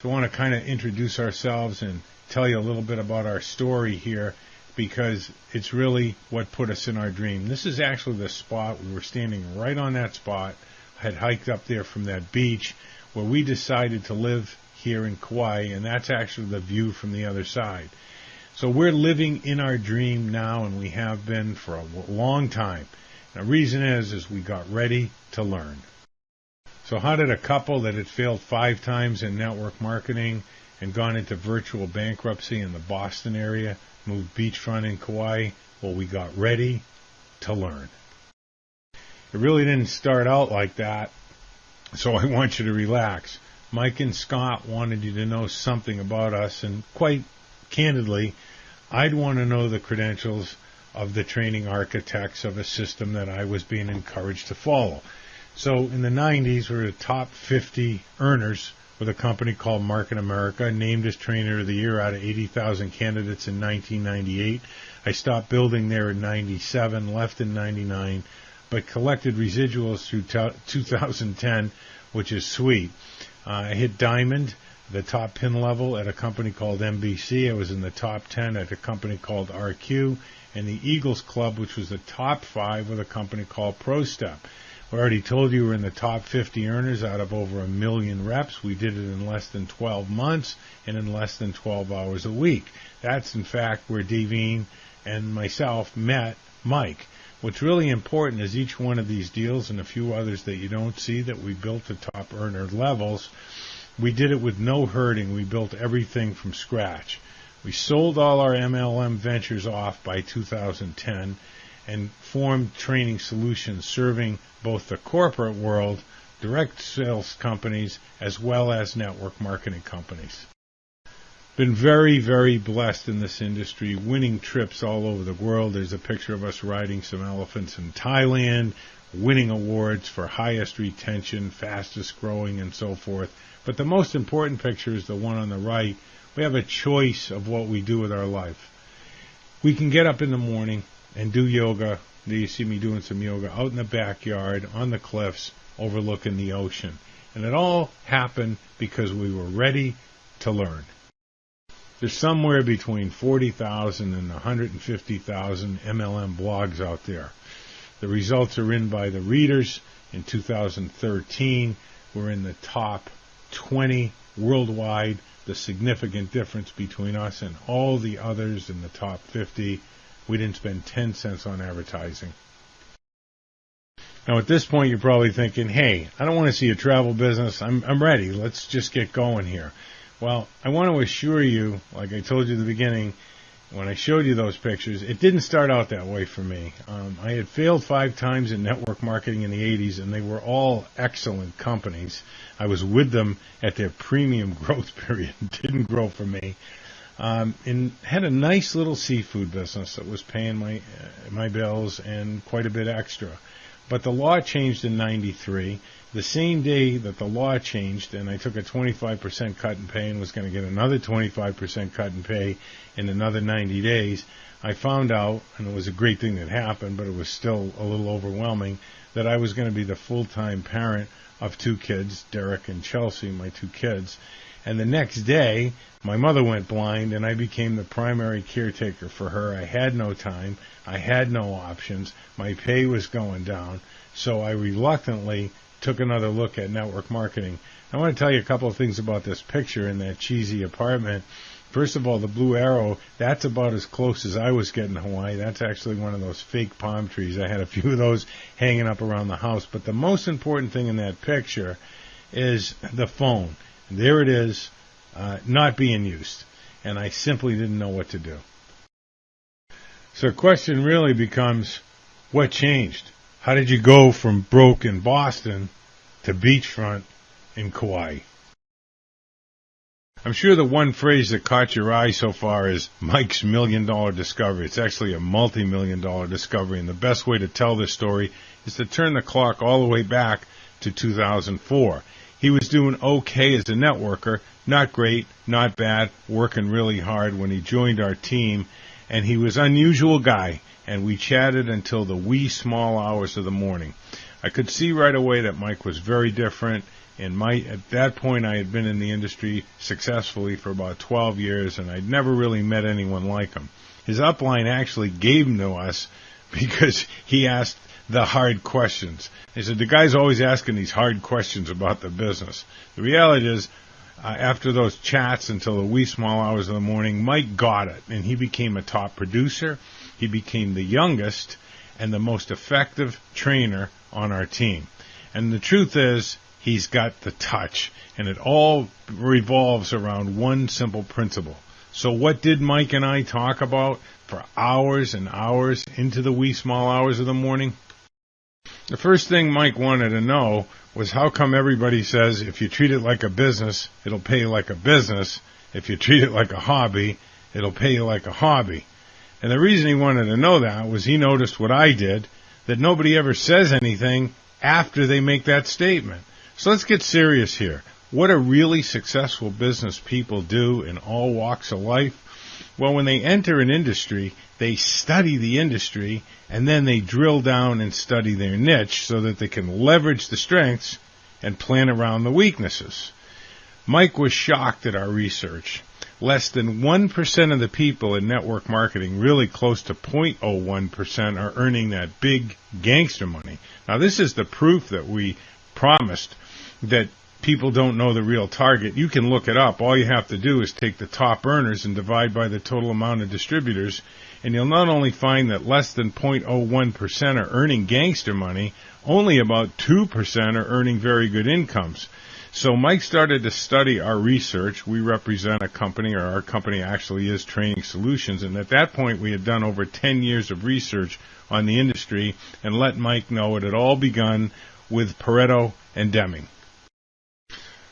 So I want to kind of introduce ourselves and tell you a little bit about our story here because it's really what put us in our dream. This is actually the spot. We were standing right on that spot. I had hiked up there from that beach where we decided to live here in Kauai, and that's actually the view from the other side. So we're living in our dream now, and we have been for a long time. And the reason is we got ready to learn. So how did a couple that had failed 5 times in network marketing and gone into virtual bankruptcy in the Boston area move beachfront in Kauai? Well, we got ready to learn. It really didn't start out like that, so I want you to relax. Mike and Scott wanted you to know something about us, and quite candidly, I'd want to know the credentials of the training architects of a system that I was being encouraged to follow. So in the 90s, we were the top 50 earners with a company called Market America, named as Trainer of the Year out of 80,000 candidates in 1998. I stopped building there in 97, left in 99, but collected residuals through 2010, which is sweet. I hit Diamond, the top pin level, at a company called MBC. I was in the top 10 at a company called RQ, and the Eagles Club, which was the top 5 with a company called ProStep. I already told you we're in the top 50 earners out of over 1 million reps. We did it in less than 12 months and in less than 12 hours a week. That's, in fact, where Daveen and myself met Mike. What's really important is each one of these deals and a few others that you don't see that we built to top earner levels, we did it with no herding. We built everything from scratch. We sold all our MLM ventures off by 2010 and formed Training Solutions, serving both the corporate world, direct sales companies, as well as network marketing companies. Been very, very blessed in this industry, winning trips all over the world. There's a picture of us riding some elephants in Thailand, winning awards for highest retention, fastest growing, and so forth. But the most important picture is the one on the right. We have a choice of what we do with our life. We can get up in the morning and do yoga. There you see me doing some yoga out in the backyard, on the cliffs, overlooking the ocean. And it all happened because we were ready to learn. There's somewhere between 40,000 and 150,000 MLM blogs out there. The results are in by the readers. In 2013, we're in the top 20 worldwide. The significant difference between us and all the others in the top 50, we didn't spend 10 cents on advertising. Now at this point you're probably thinking, hey, I don't want to see a travel business. I'm ready. Let's just get going here. Well, I want to assure you, like I told you at the beginning, when I showed you those pictures, it didn't start out that way for me. I had failed 5 times in network marketing in the 80s, and they were all excellent companies. I was with them at their premium growth period. It didn't grow for me. And had a nice little seafood business that was paying my bills and quite a bit extra. But the law changed in 93. The same day that the law changed, and I took a 25% cut in pay and was going to get another 25% cut in pay in another 90 days, I found out, and it was a great thing that happened, but it was still a little overwhelming, that I was going to be the full-time parent of 2 kids, Derek and Chelsea, my 2 kids. And the next day, my mother went blind, and I became the primary caretaker for her. I had no time. I had no options. My pay was going down. So I reluctantly took another look at network marketing. I want to tell you a couple of things about this picture in that cheesy apartment. First of all, the blue arrow, that's about as close as I was getting to Hawaii. That's actually one of those fake palm trees. I had a few of those hanging up around the house. But the most important thing in that picture is the phone. There it is, not being used. And I simply didn't know what to do. So the question really becomes, what changed? How did you go from broke in Boston to beachfront in Kauai? I'm sure the one phrase that caught your eye so far is Mike's $1 million discovery. It's actually a multi-million-dollar discovery, and the best way to tell this story is to turn the clock all the way back to 2004. He was doing okay as a networker, not great, not bad, working really hard when he joined our team, and he was an unusual guy, and we chatted until the wee small hours of the morning. I could see right away that Mike was very different. And at that point, I had been in the industry successfully for about 12 years, and I'd never really met anyone like him. His upline actually gave him to us because he asked the hard questions. He said, the guy's always asking these hard questions about the business. The reality is, after those chats until the wee small hours of the morning, Mike got it, and he became a top producer. He became the youngest and the most effective trainer on our team. And the truth is, he's got the touch, and it all revolves around one simple principle. So what did Mike and I talk about for hours and hours into the wee small hours of the morning? The first thing Mike wanted to know was how come everybody says if you treat it like a business, it'll pay you like a business. If you treat it like a hobby, it'll pay you like a hobby. And the reason he wanted to know that was he noticed what I did, that nobody ever says anything after they make that statement. So let's get serious here. What do really successful business people do in all walks of life? Well, when they enter an industry, they study the industry, and then they drill down and study their niche so that they can leverage the strengths and plan around the weaknesses. Mike was shocked at our research. Less than 1% of the people in network marketing, really close to 0.01%, are earning that big gangster money. Now, this is the proof that we promised that people don't know the real target. You can look it up. All you have to do is take the top earners and divide by the total amount of distributors, and you'll not only find that less than 0.01% are earning gangster money, only about 2% are earning very good incomes. So Mike started to study our research. We represent a company, or our company actually is Training Solutions, and at that point we had done over 10 years of research on the industry and let Mike know it had all begun with Pareto and Deming.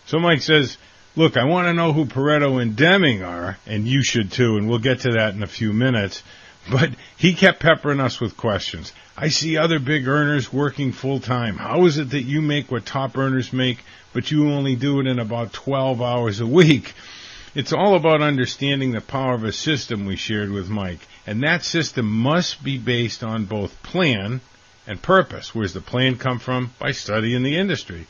So Mike says, look, I want to know who Pareto and Deming are, and you should too, and we'll get to that in a few minutes. But he kept peppering us with questions. I see other big earners working full-time. How is it that you make what top earners make, but you only do it in about 12 hours a week? It's all about understanding the power of a system we shared with Mike, and that system must be based on both plan and purpose. Where's the plan come from? By studying the industry.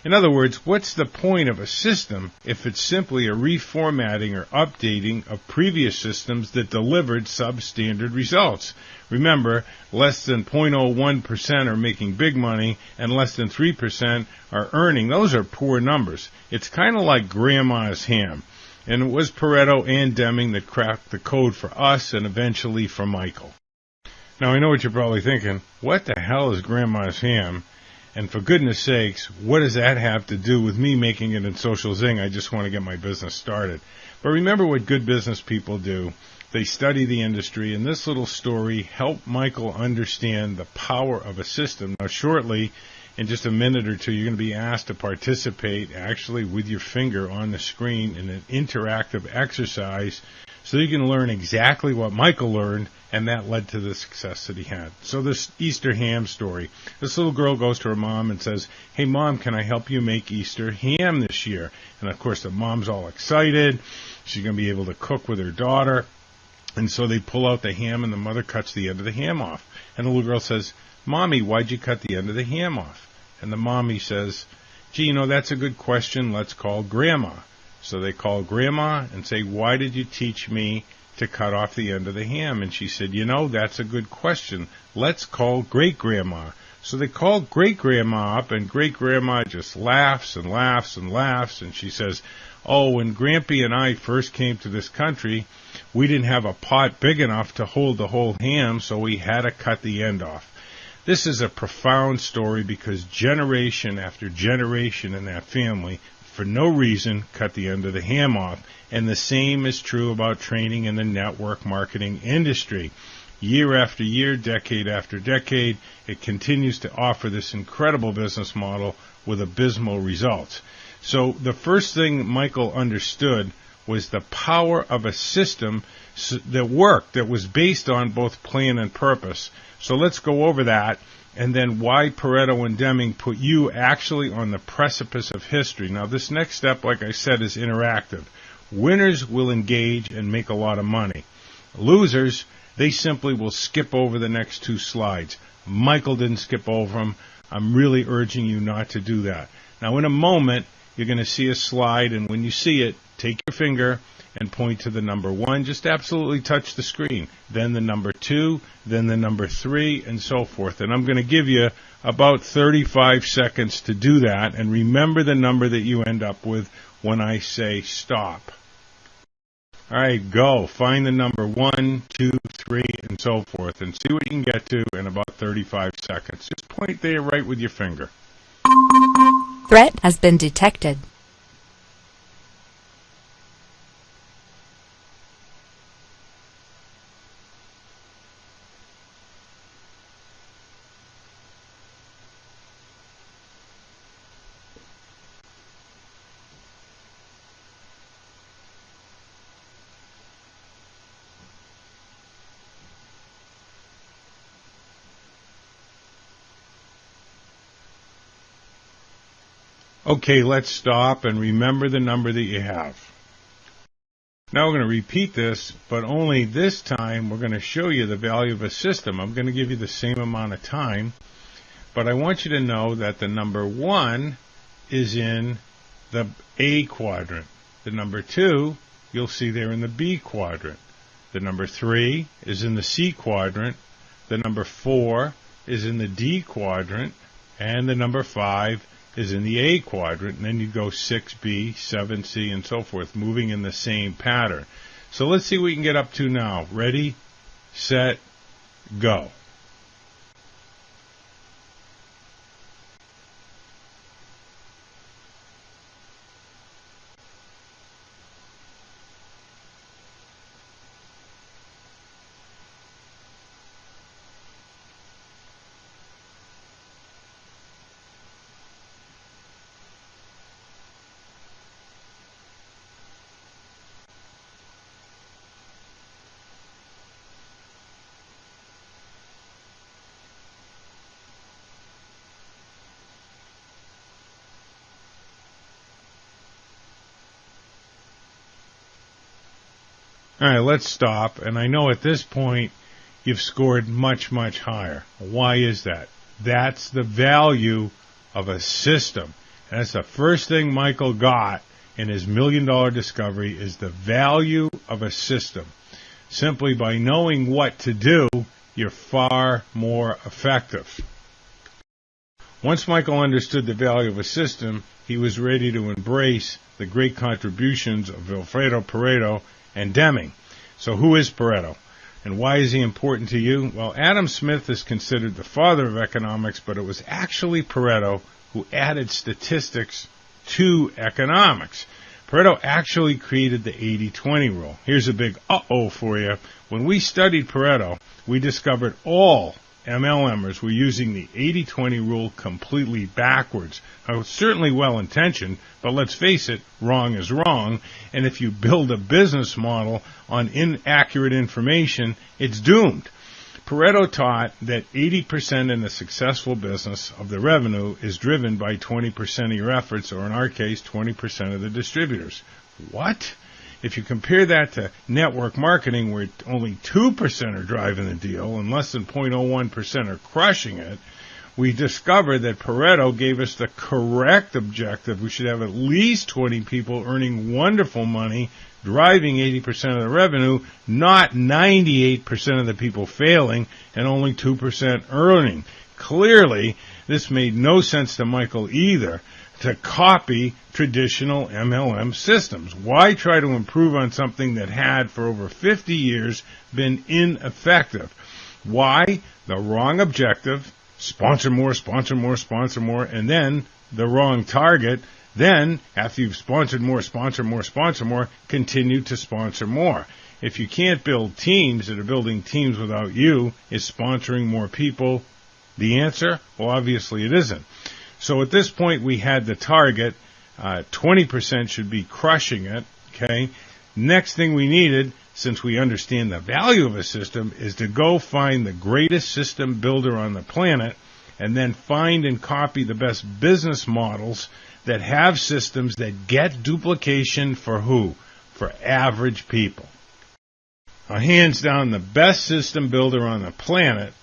In other words, what's the point of a system if it's simply a reformatting or updating of previous systems that delivered substandard results? Remember, less than 0.01% are making big money and less than 3% are earning. Those are poor numbers. It's kind of like grandma's ham. And it was Pareto and Deming that cracked the code for us and eventually for Michael. Now, I know what you're probably thinking. What the hell is grandma's ham? And for goodness sakes, what does that have to do with me making it in Social Zing? I just want to get my business started. But remember what good business people do. They study the industry, and this little story helped Michael understand the power of a system. Now, shortly, in just a minute or two, you're going to be asked to participate actually with your finger on the screen in an interactive exercise so you can learn exactly what Michael learned, and that led to the success that he had. So this Easter ham story. This little girl goes to her mom and says, hey, Mom, can I help you make Easter ham this year? And, of course, the mom's all excited. She's going to be able to cook with her daughter. And so they pull out the ham, and the mother cuts the end of the ham off. And the little girl says, Mommy, why'd you cut the end of the ham off? And the mommy says, gee, that's a good question. Let's call Grandma. So they call Grandma and say, why did you teach me to cut off the end of the ham? And she said, that's a good question. Let's call Great-Grandma. So they call Great-Grandma up, and Great-Grandma just laughs and laughs and laughs. And she says, oh, when Grampy and I first came to this country, we didn't have a pot big enough to hold the whole ham, so we had to cut the end off. This is a profound story because generation after generation in that family, for no reason, cut the end of the ham off. And the same is true about training in the network marketing industry. Year after year, decade after decade, it continues to offer this incredible business model with abysmal results. So the first thing Michael understood was the power of a system that worked, that was based on both plan and purpose. So let's go over that, and then why Pareto and Deming put you actually on the precipice of history. Now, this next step, like I said, is interactive. Winners will engage and make a lot of money. Losers, they simply will skip over the next two slides. Michael didn't skip over them. I'm really urging you not to do that. Now in a moment, you're going to see a slide, and when you see it, take your finger and point to the number 1. Just absolutely touch the screen. Then the number 2, then the number 3, and so forth. And I'm going to give you about 35 seconds to do that, and remember the number that you end up with when I say stop. All right, go. Find the number 1, 2, 3, and so forth, and see what you can get to in about 35 seconds. Just point there right with your finger. Threat has been detected. Okay, let's stop and remember the number that you have. Now we're going to repeat this, but only this time we're going to show you the value of a system. I'm going to give you the same amount of time, but I want you to know that the number 1 is in the A quadrant. The number 2, you'll see there in the B quadrant. The number 3 is in the C quadrant. The number 4 is in the D quadrant. And the number 5 is in the A quadrant, and then you go 6B, 7C, and so forth, moving in the same pattern. So let's see what we can get up to now. Ready, set, go. All right, let's stop. And I know at this point you've scored much, much higher. Why is that? That's the value of a system. And that's the first thing Michael got in his $1 million discovery, is the value of a system. Simply by knowing what to do, you're far more effective. Once Michael understood the value of a system, he was ready to embrace the great contributions of Vilfredo Pareto and Deming. So who is Pareto, and why is he important to you? Well, Adam Smith is considered the father of economics, but it was actually Pareto who added statistics to economics. Pareto actually created the 80-20 rule. Here's a big uh-oh for you. When we studied Pareto, we discovered all MLMers were using the 80-20 rule completely backwards. Now, it's certainly well-intentioned, but let's face it, wrong is wrong, and if you build a business model on inaccurate information, it's doomed. Pareto taught that 80% in a successful business of the revenue is driven by 20% of your efforts, or in our case, 20% of the distributors. What? If you compare that to network marketing, where only 2% are driving the deal and less than 0.01% are crushing it, we discovered that Pareto gave us the correct objective. We should have at least 20 people earning wonderful money, driving 80% of the revenue, not 98% of the people failing and only 2% earning. Clearly, this made no sense to Michael either, to copy traditional MLM systems. Why try to improve on something that had, for over 50 years, been ineffective? Why? The wrong objective, sponsor more, sponsor more, sponsor more, and then the wrong target. Then, after you've sponsored more, sponsor more, sponsor more, continue to sponsor more. If you can't build teams that are building teams without you, is sponsoring more people the answer? Well, obviously it isn't. So at this point, we had the target. 20% should be crushing it, okay? Next thing we needed, since we understand the value of a system, is to go find the greatest system builder on the planet and then find and copy the best business models that have systems that get duplication for who? For average people. Now, hands down, the best system builder on the planet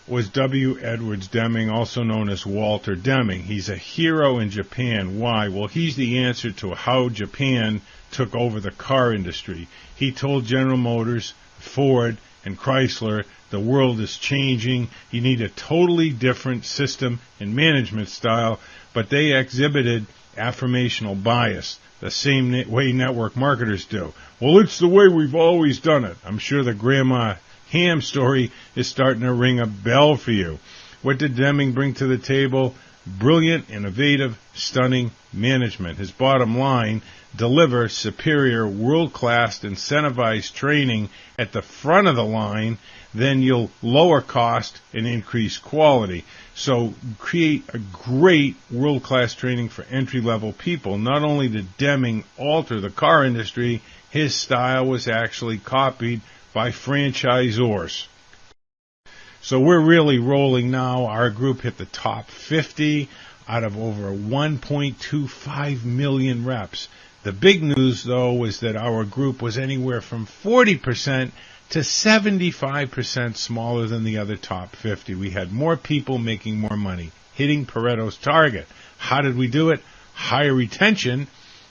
was W. Edwards Deming, also known as Walter Deming. He's a hero in Japan. Why? Well, he's the answer to how Japan took over the car industry. He told General Motors, Ford, and Chrysler, the world is changing. You need a totally different system and management style, but they exhibited affirmational bias, the same way network marketers do. Well, it's the way we've always done it. I'm sure the Grandma Ham story is starting to ring a bell for you. What did Deming bring to the table? Brilliant, innovative, stunning management. His bottom line, deliver superior, world-class, incentivized training at the front of the line, then you'll lower cost and increase quality. So create a great world-class training for entry-level people. Not only did Deming alter the car industry, his style was actually copied by franchisors. So we're really rolling now. Our group hit the top 50 out of over 1.25 million reps. The big news, though, was that our group was anywhere from 40% to 75% smaller than the other top 50. We had more people making more money, hitting Pareto's target. How did we do it? Higher retention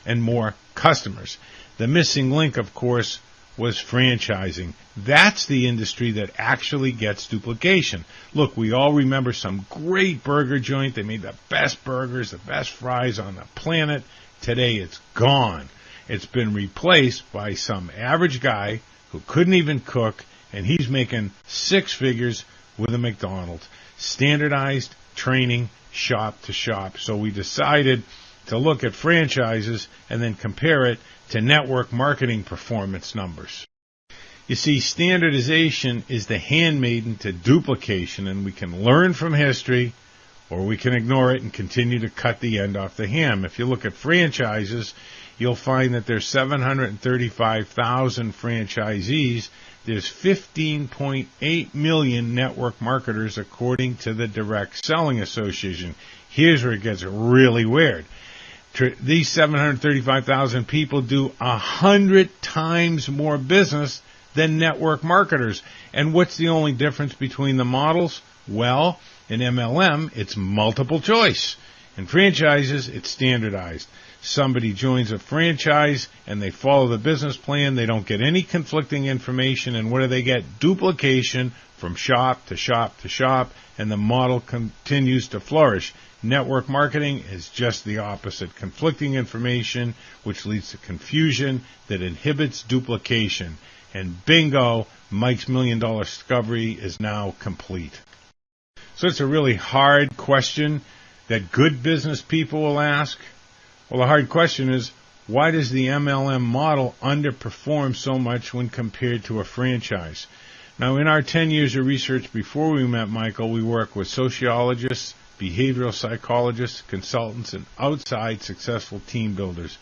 and more customers. The missing link, of course, was franchising. That's the industry that actually gets duplication. Look, we all remember some great burger joint. They made the best burgers, the best fries on the planet. Today it's gone. It's been replaced by some average guy who couldn't even cook, and he's making six figures with a McDonald's. Standardized training, shop to shop. So we decided to look at franchises and then compare it to network marketing performance numbers. You see, standardization is the handmaiden to duplication, and we can learn from history, or we can ignore it and continue to cut the end off the ham. If you look at franchises, you'll find that there's 735,000 franchisees. There's 15.8 million network marketers, according to the Direct Selling Association. Here's where it gets really weird. These 735,000 people do 100 times more business than network marketers. And what's the only difference between the models? Well, in MLM, it's multiple choice. In franchises, it's standardized. Somebody joins a franchise and they follow the business plan. They don't get any conflicting information. And what do they get? Duplication from shop to shop to shop. And the model continues to flourish. Network marketing is just the opposite. Conflicting information, which leads to confusion that inhibits duplication. And bingo, Mike's $1 Million Discovery is now complete. So it's a really hard question that good business people will ask. Well, the hard question is, why does the MLM model underperform so much when compared to a franchise? Now, in our 10 years of research before we met Michael, we worked with sociologists, behavioral psychologists, consultants, and outside successful team builders.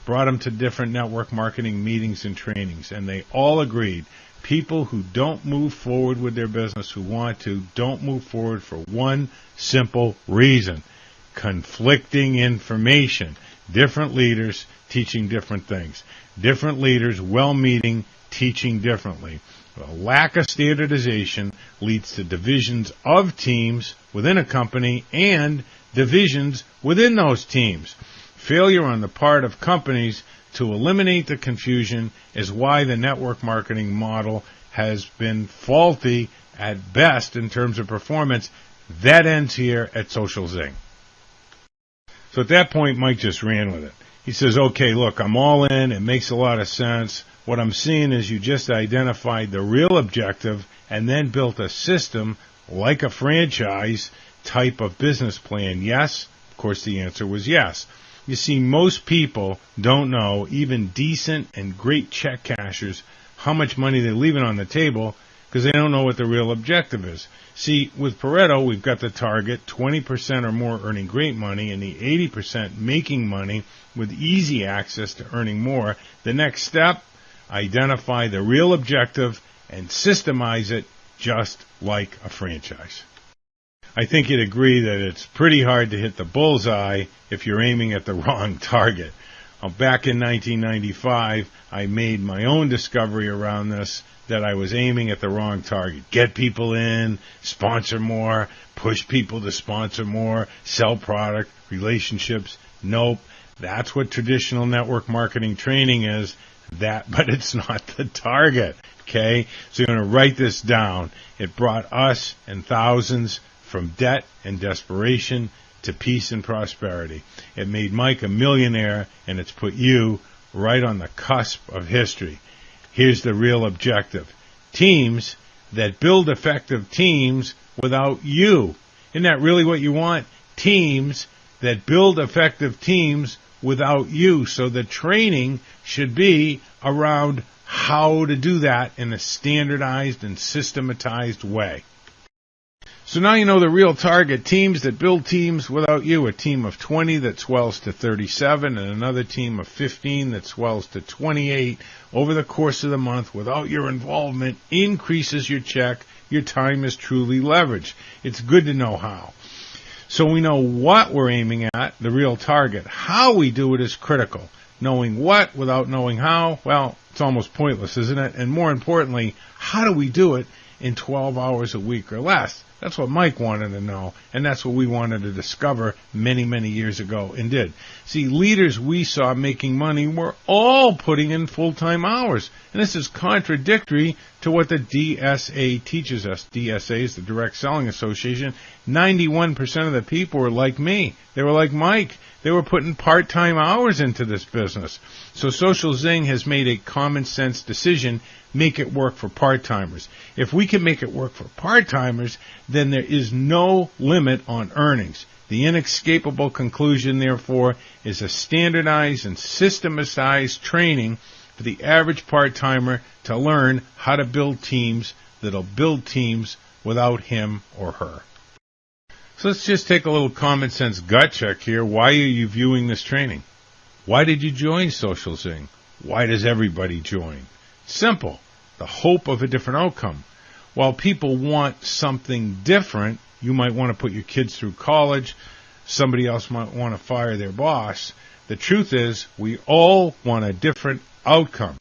Brought them to different network marketing meetings and trainings, and they all agreed people who don't move forward with their business, who want to, don't move forward for one simple reason: conflicting information. Different leaders teaching different things. Different leaders, well meaning, teaching differently. A lack of standardization leads to divisions of teams within a company and divisions within those teams. Failure on the part of companies to eliminate the confusion is why the network marketing model has been faulty at best in terms of performance. That ends here at Social Zing. So at that point, Mike just ran with it. He says, okay, look, I'm all in. It makes a lot of sense. What I'm seeing is you just identified the real objective and then built a system like a franchise type of business plan. Yes? Of course, the answer was yes. You see, most people don't know, even decent and great check cashers, how much money they're leaving on the table because they don't know what the real objective is. See, with Pareto, we've got the target, 20% or more earning great money, and the 80% making money with easy access to earning more. The next step, identify the real objective and systemize it just like a franchise. I think you'd agree that it's pretty hard to hit the bullseye if you're aiming at the wrong target. Back in 1995, I made my own discovery around this, that I was aiming at the wrong target. Get people in, sponsor more, push people to sponsor more, sell product, relationships. Nope. That's what traditional network marketing training is, but it's not the target. Okay? So you're going to write this down. It brought us and thousands from debt and desperation to peace and prosperity. It made Mike a millionaire, and it's put you right on the cusp of history. Here's the real objective. Teams that build effective teams without you. Isn't that really what you want? Teams that build effective teams without you. So the training should be around how to do that in a standardized and systematized way. So now you know the real target. Teams that build teams without you. A team of 20 that swells to 37, and another team of 15 that swells to 28 over the course of the month without your involvement increases your check. Your time is truly leveraged. It's good to know how. So we know what we're aiming at, the real target. How we do it is critical. Knowing what without knowing how, well, it's almost pointless, isn't it? And more importantly, how do we do it in 12 hours a week or less? That's what Mike wanted to know, and that's what we wanted to discover many, many years ago and did. See, leaders we saw making money were all putting in full-time hours, and this is contradictory to what the DSA teaches us. DSA is the Direct Selling Association. 91% of the people were like me. They were like Mike. They were putting part-time hours into this business. So Social Zing has made a common-sense decision: make it work for part-timers. If we can make it work for part-timers, then there is no limit on earnings. The inescapable conclusion, therefore, is a standardized and systematized training for the average part-timer to learn how to build teams that'll build teams without him or her. So let's just take a little common sense gut check here. Why are you viewing this training? Why did you join Social Zing? Why does everybody join? Simple. The hope of a different outcome. While people want something different, you might want to put your kids through college. Somebody else might want to fire their boss. The truth is, we all want a different outcome.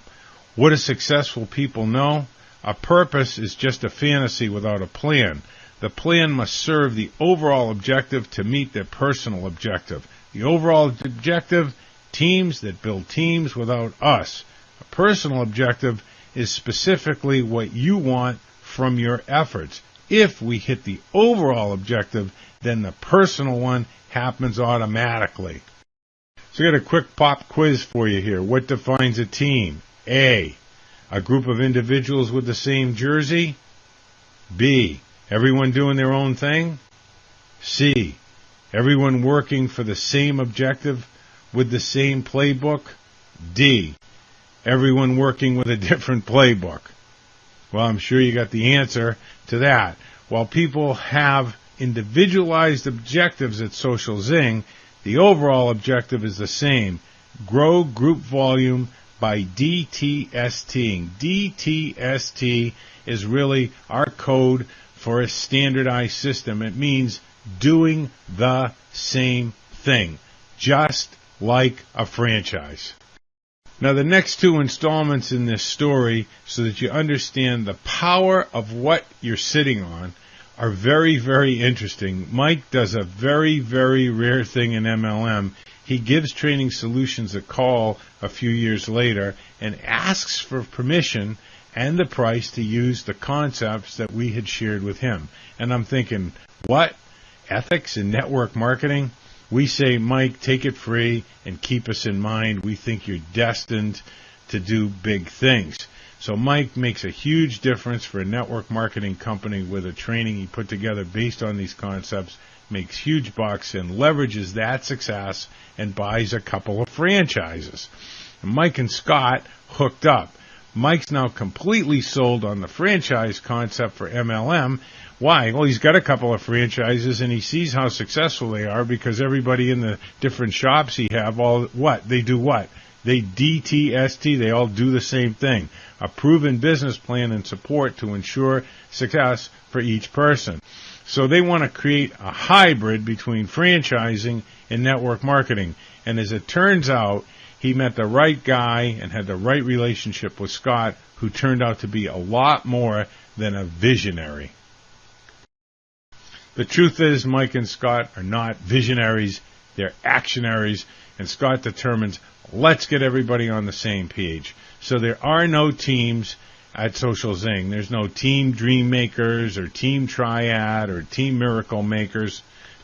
What do successful people know? A purpose is just a fantasy without a plan. The plan must serve the overall objective to meet their personal objective. The overall objective, teams that build teams without us. A personal objective is specifically what you want from your efforts. If we hit the overall objective, then the personal one happens automatically. So I got a quick pop quiz for you here. What defines a team? A group of individuals with the same jersey. B, everyone doing their own thing. C, everyone working for the same objective with the same playbook. D, everyone working with a different playbook. Well, I'm sure you got the answer to that. While people have individualized objectives at Social Zing, the overall objective is the same: grow group volume by DTSTing. DTST is really our code for a standardized system. It means doing the same thing, just like a franchise. Now, the next two installments in this story, so that you understand the power of what you're sitting on, are very, very interesting. Mike does a very, very rare thing in MLM. He gives Training Solutions a call a few years later and asks for permission and the price to use the concepts that we had shared with him. And I'm thinking, what? Ethics in network marketing? We say, Mike, take it free and keep us in mind. We think you're destined to do big things. So Mike makes a huge difference for a network marketing company with a training he put together based on these concepts, makes huge bucks, and leverages that success and buys a couple of franchises. And Mike and Scott hooked up. Mike's now completely sold on the franchise concept for MLM. Why? Well, he's got a couple of franchises, and he sees how successful they are because everybody in the different shops he have They do what? They DTST. They all do the same thing. A proven business plan and support to ensure success for each person. So they want to create a hybrid between franchising and network marketing. And as it turns out, he met the right guy and had the right relationship with Scott, who turned out to be a lot more than a visionary. The truth is, Mike and Scott are not visionaries, they're actionaries, and Scott determines, let's get everybody on the same page. So there are no teams at Social Zing. There's no Team Dream Makers or Team Triad or Team Miracle Makers.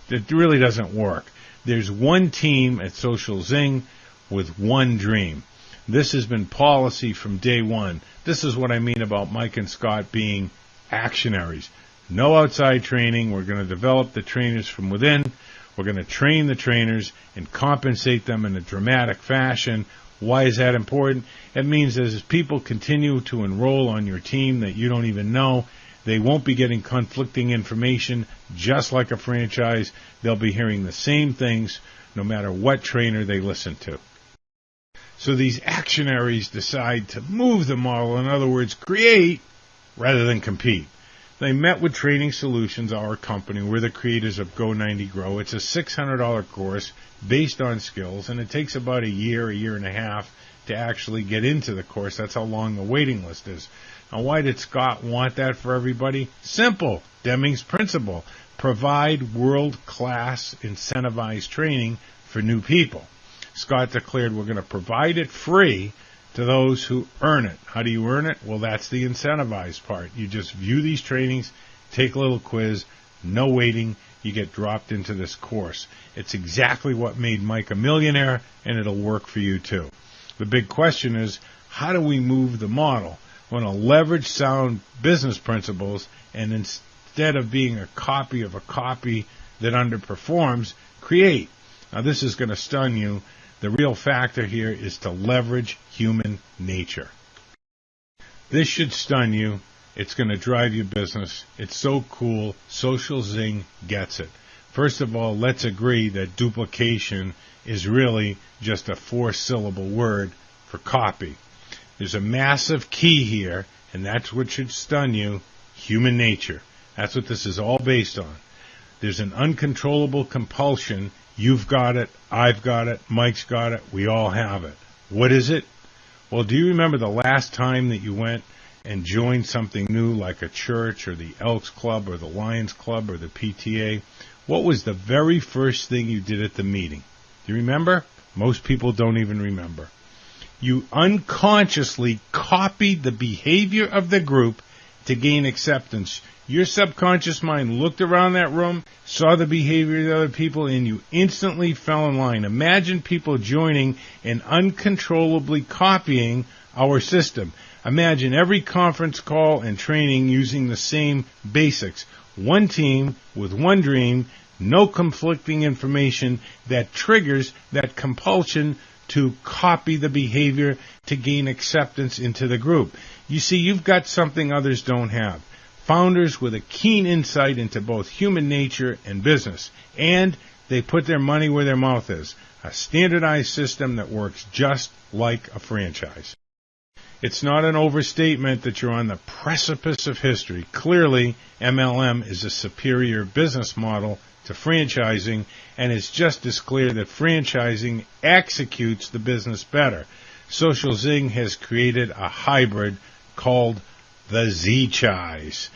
It really doesn't work. There's one team at Social Zing with one dream. This has been policy from day one. This is what I mean about Mike and Scott being actionaries. No outside training. We're going to develop the trainers from within. We're going to train the trainers and compensate them in a dramatic fashion. Why is that important? It means as people continue to enroll on your team that you don't even know, they won't be getting conflicting information. Just like a franchise, they'll be hearing the same things no matter what trainer they listen to. So these actionaries decide to move the model, in other words, create rather than compete. They met with Training Solutions, our company. We're the creators of Go 90 Grow. It's a $600 course based on skills, and it takes about a year and a half to actually get into the course. That's how long the waiting list is. Now, why did Scott want that for everybody? Simple. Deming's principle. Provide world-class incentivized training for new people. Scott declared we're going to provide it free to those who earn it. How do you earn it? Well, that's the incentivized part. You just view these trainings, take a little quiz, no waiting, you get dropped into this course. It's exactly what made Mike a millionaire, and it'll work for you too. The big question is, how do we move the model? We want to leverage sound business principles, and instead of being a copy of a copy that underperforms, create. Now, this is going to stun you. The real factor here is to leverage human nature. This should stun you. It's going to drive you business. It's so cool. Social Zing gets it. First of all, let's agree that duplication is really just a 4-syllable word for copy. There's a massive key here, and that's what should stun you, human nature. That's what this is all based on. There's an uncontrollable compulsion. You've got it, I've got it, Mike's got it, we all have it. What is it? Well, do you remember the last time that you went and joined something new like a church or the Elks Club or the Lions Club or the PTA? What was the very first thing you did at the meeting? Do you remember? Most people don't even remember. You unconsciously copied the behavior of the group to gain acceptance. Your subconscious mind looked around that room, saw the behavior of the other people, and you instantly fell in line. Imagine people joining and uncontrollably copying our system. Imagine every conference call and training using the same basics. One team with one dream, no conflicting information that triggers that compulsion to copy the behavior to gain acceptance into the group. You see, you've got something others don't have. Founders with a keen insight into both human nature and business, and they put their money where their mouth is. A standardized system that works just like a franchise. It's not an overstatement that you're on the precipice of history. Clearly, MLM is a superior business model to franchising, and it's just as clear that franchising executes the business better. Social Zing has created a hybrid called the Z-Chise.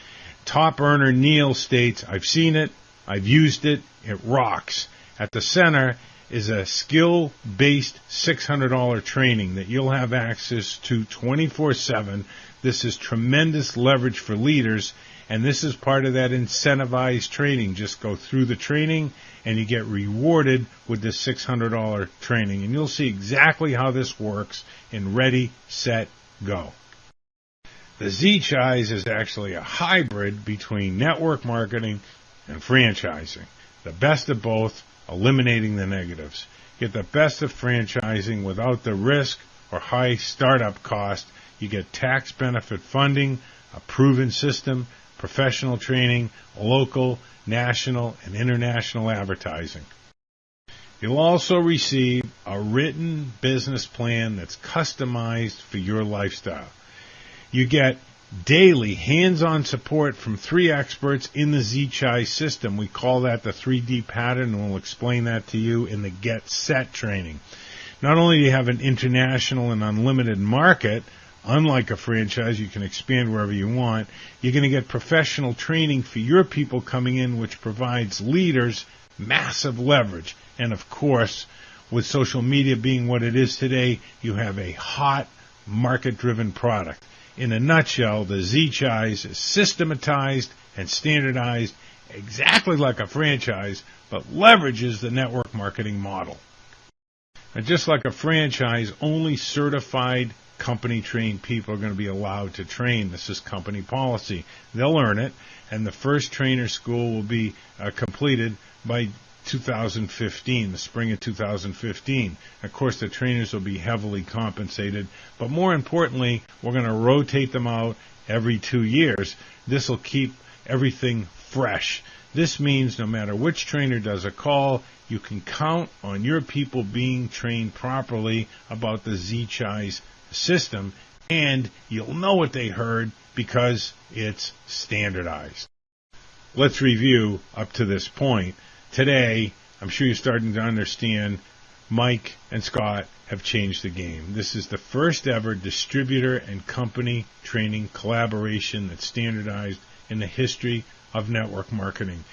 Top earner Neil states, I've seen it, I've used it, it rocks. At the center is a skill-based $600 training that you'll have access to 24/7. This is tremendous leverage for leaders, and this is part of that incentivized training. Just go through the training, and you get rewarded with this $600 training. And you'll see exactly how this works in Ready, Set, Go. The Z-Chise is actually a hybrid between network marketing and franchising. The best of both, eliminating the negatives. Get the best of franchising without the risk or high startup cost. You get tax benefit funding, a proven system, professional training, local, national, and international advertising. You'll also receive a written business plan that's customized for your lifestyle. You get daily hands-on support from 3 experts in the Z-Chise system. We call that the 3D pattern, and we'll explain that to you in the Get Set training. Not only do you have an international and unlimited market, unlike a franchise, you can expand wherever you want, you're going to get professional training for your people coming in, which provides leaders massive leverage. And of course, with social media being what it is today, you have a hot, market-driven product. In a nutshell, the Z-Chise is systematized and standardized exactly like a franchise, but leverages the network marketing model. And just like a franchise, only certified company-trained people are going to be allowed to train. This is company policy. They'll earn it, and the first trainer school will be completed by 2015, the spring of 2015. Of course, the trainers will be heavily compensated, but more importantly, we're going to rotate them out every 2 years. This will keep everything fresh. This means no matter which trainer does a call, you can count on your people being trained properly about the Z-Chise system, and you'll know what they heard because it's standardized. Let's review up to this point. Today, I'm sure you're starting to understand, Mike and Scott have changed the game. This is the first ever distributor and company training collaboration that's standardized in the history of network marketing.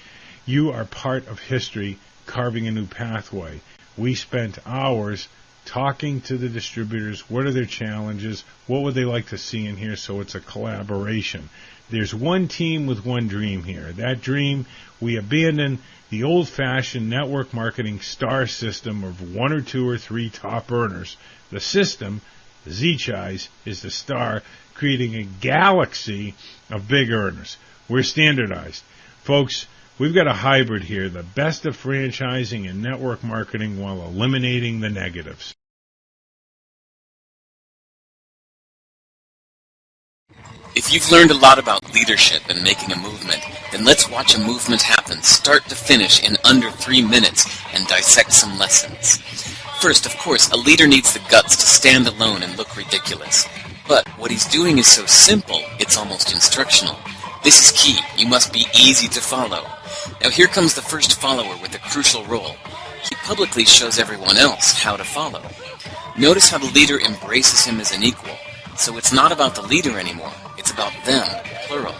You are part of history, carving a new pathway. We spent hours talking to the distributors. What are their challenges? What would they like to see in here? So it's a collaboration. There's one team with one dream here. That dream, we abandon the old-fashioned network marketing star system of 1 or 2 or 3 top earners. The system, Z-Chise, is the star, creating a galaxy of big earners. We're standardized. Folks, we've got a hybrid here, the best of franchising and network marketing while eliminating the negatives. If you've learned a lot about leadership and making a movement, then let's watch a movement happen start to finish in under 3 minutes and dissect some lessons. First, of course, a leader needs the guts to stand alone and look ridiculous. But what he's doing is so simple, it's almost instructional. This is key. You must be easy to follow. Now here comes the first follower with a crucial role. He publicly shows everyone else how to follow. Notice how the leader embraces him as an equal. So it's not about the leader anymore. It's about them, plural.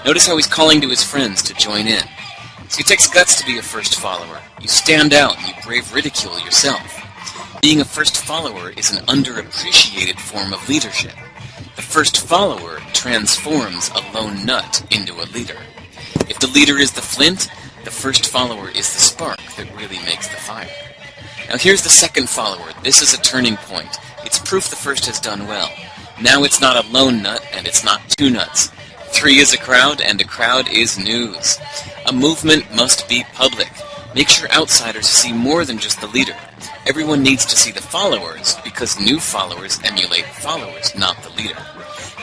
Notice how he's calling to his friends to join in. So it takes guts to be a first follower. You stand out and you brave ridicule yourself. Being a first follower is an underappreciated form of leadership. The first follower transforms a lone nut into a leader. If the leader is the flint, the first follower is the spark that really makes the fire. Now here's the second follower. This is a turning point. It's proof the first has done well. Now it's not a lone nut, and it's not 2 nuts. 3 is a crowd, and a crowd is news. A movement must be public. Make sure outsiders see more than just the leader. Everyone needs to see the followers, because new followers emulate followers, not the leader.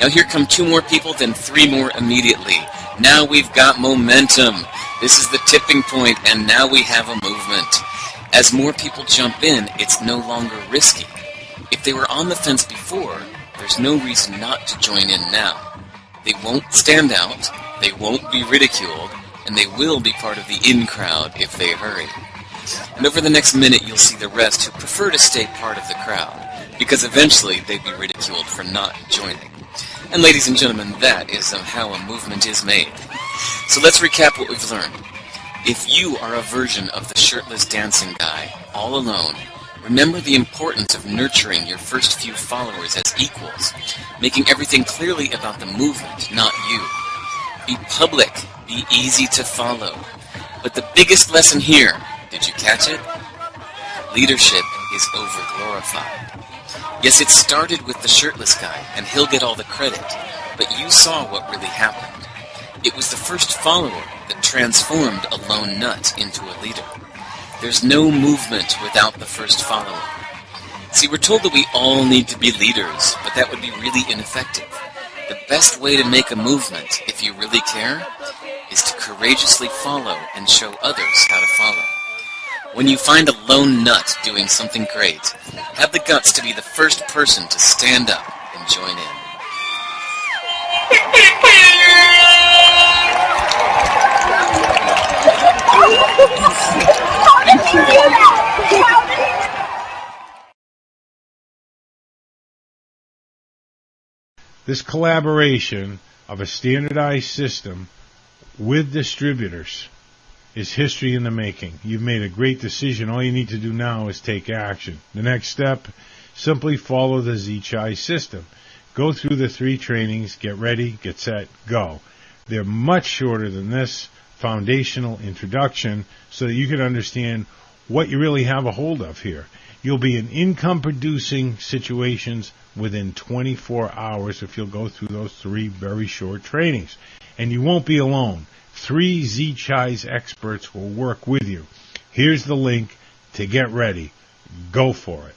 Now here come 2 more people, then 3 more immediately. Now we've got momentum. This is the tipping point, and now we have a movement. As more people jump in, it's no longer risky. If they were on the fence before, there's no reason not to join in now. They won't stand out, they won't be ridiculed, and they will be part of the in crowd if they hurry. And over the next minute you'll see the rest who prefer to stay part of the crowd, because eventually they'd be ridiculed for not joining. And ladies and gentlemen, that is how a movement is made. So let's recap what we've learned. If you are a version of the shirtless dancing guy, all alone, remember the importance of nurturing your first few followers as equals, making everything clearly about the movement, not you. Be public, be easy to follow. But the biggest lesson here, did you catch it? Leadership is overglorified. Yes, it started with the shirtless guy, and he'll get all the credit, but you saw what really happened. It was the first follower that transformed a lone nut into a leader. There's no movement without the first follower. See, we're told that we all need to be leaders, but that would be really ineffective. The best way to make a movement, if you really care, is to courageously follow and show others how to follow. When you find a lone nut doing something great, have the guts to be the first person to stand up and join in. This collaboration of a standardized system with distributors is history in the making. You've made a great decision. All you need to do now is take action. The next step, simply follow the ZChai system. Go through the 3 trainings, get ready, get set, go. They're much shorter than this foundational introduction so that you can understand what you really have a hold of here. You'll be in income-producing situations within 24 hours if you'll go through those 3 very short trainings. And you won't be alone. 3 ZChai's experts will work with you. Here's the link to get ready. Go for it.